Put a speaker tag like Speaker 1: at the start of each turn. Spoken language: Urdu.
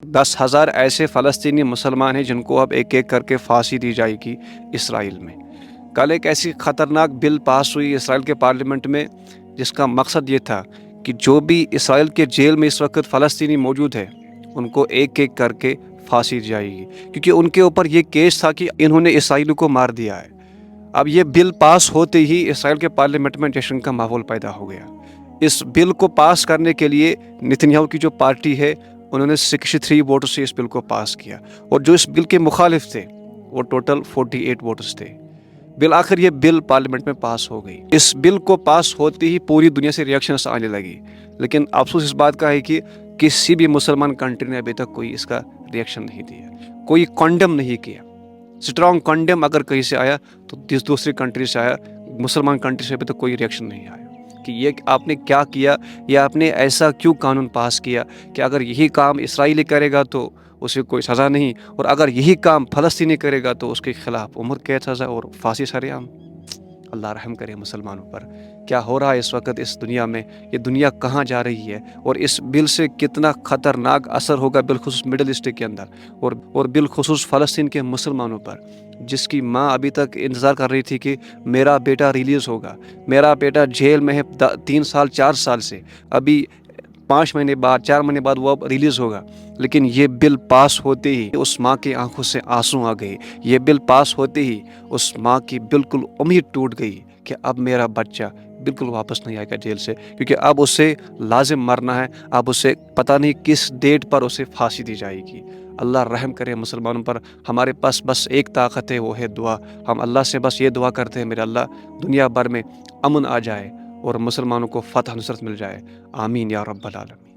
Speaker 1: 10,000 ایسے فلسطینی مسلمان ہیں جن کو اب ایک ایک کر کے پھانسی دی جائے گی اسرائیل میں۔ کل ایک ایسی خطرناک بل پاس ہوئی اسرائیل کے پارلیمنٹ میں جس کا مقصد یہ تھا کہ جو بھی اسرائیل کے جیل میں اس وقت فلسطینی موجود ہے ان کو ایک ایک کر کے پھانسی دی جائے گی، کیونکہ ان کے اوپر یہ کیس تھا کہ انہوں نے اسرائیل کو مار دیا ہے۔ اب یہ بل پاس ہوتے ہی اسرائیل کے پارلیمنٹ میں جشن کا ماحول پیدا ہو گیا۔ اس بل کو پاس کرنے کے لیے نتنیاہو کی جو پارٹی ہے انہوں نے 63 ووٹوں سے اس بل کو پاس کیا، اور جو اس بل کے مخالف تھے وہ ٹوٹل 48 ووٹس تھے۔ بالآخر یہ بل پارلیمنٹ میں پاس ہو گئی۔ اس بل کو پاس ہوتے ہی پوری دنیا سے ریئیکشنز آنے لگی، لیکن افسوس اس بات کا ہے کہ کسی بھی مسلمان کنٹری نے ابھی تک کوئی اس کا ریئیکشن نہیں دیا، کوئی کنڈم نہیں کیا۔ اسٹرانگ کنڈم اگر کہیں سے آیا تو دوسری کنٹری سے آیا، مسلمان کنٹری سے ابھی تک کوئی ریئیکشن نہیں آیا کہ یہ آپ نے کیا کیا، یا آپ نے ایسا کیوں قانون پاس کیا کہ اگر یہی کام اسرائیلی کرے گا تو اسے کوئی سزا نہیں، اور اگر یہی کام فلسطینی کرے گا تو اس کے خلاف عمر قید سزا اور پھانسی سرعام۔ اللہ رحم کرے مسلمانوں پر۔ کیا ہو رہا ہے اس وقت اس دنیا میں، یہ دنیا کہاں جا رہی ہے، اور اس بل سے کتنا خطرناک اثر ہوگا بالخصوص مڈل ایسٹ کے اندر، اور بالخصوص فلسطین کے مسلمانوں پر، جس کی ماں ابھی تک انتظار کر رہی تھی کہ میرا بیٹا ریلیز ہوگا، میرا بیٹا جیل میں ہے 3 سال 4 سال سے، ابھی 5 مہینے بعد 4 مہینے بعد وہ اب ریلیز ہوگا۔ لیکن یہ بل پاس ہوتے ہی اس ماں کی آنکھوں سے آنسو آ گئے، یہ بل پاس ہوتے ہی اس ماں کی بالکل امید ٹوٹ گئی کہ اب میرا بچہ بالکل واپس نہیں آئے گا جیل سے، کیونکہ اب اسے لازم مرنا ہے، اب اسے پتہ نہیں کس ڈیٹ پر اسے پھانسی دی جائے گی۔ اللہ رحم کرے مسلمانوں پر۔ ہمارے پاس بس ایک طاقت ہے، وہ ہے دعا۔ ہم اللہ سے بس یہ دعا کرتے ہیں میرے اللہ دنیا بھر میں امن آ جائے اور مسلمانوں کو فتح نصرت مل جائے، آمین یا رب العالمین۔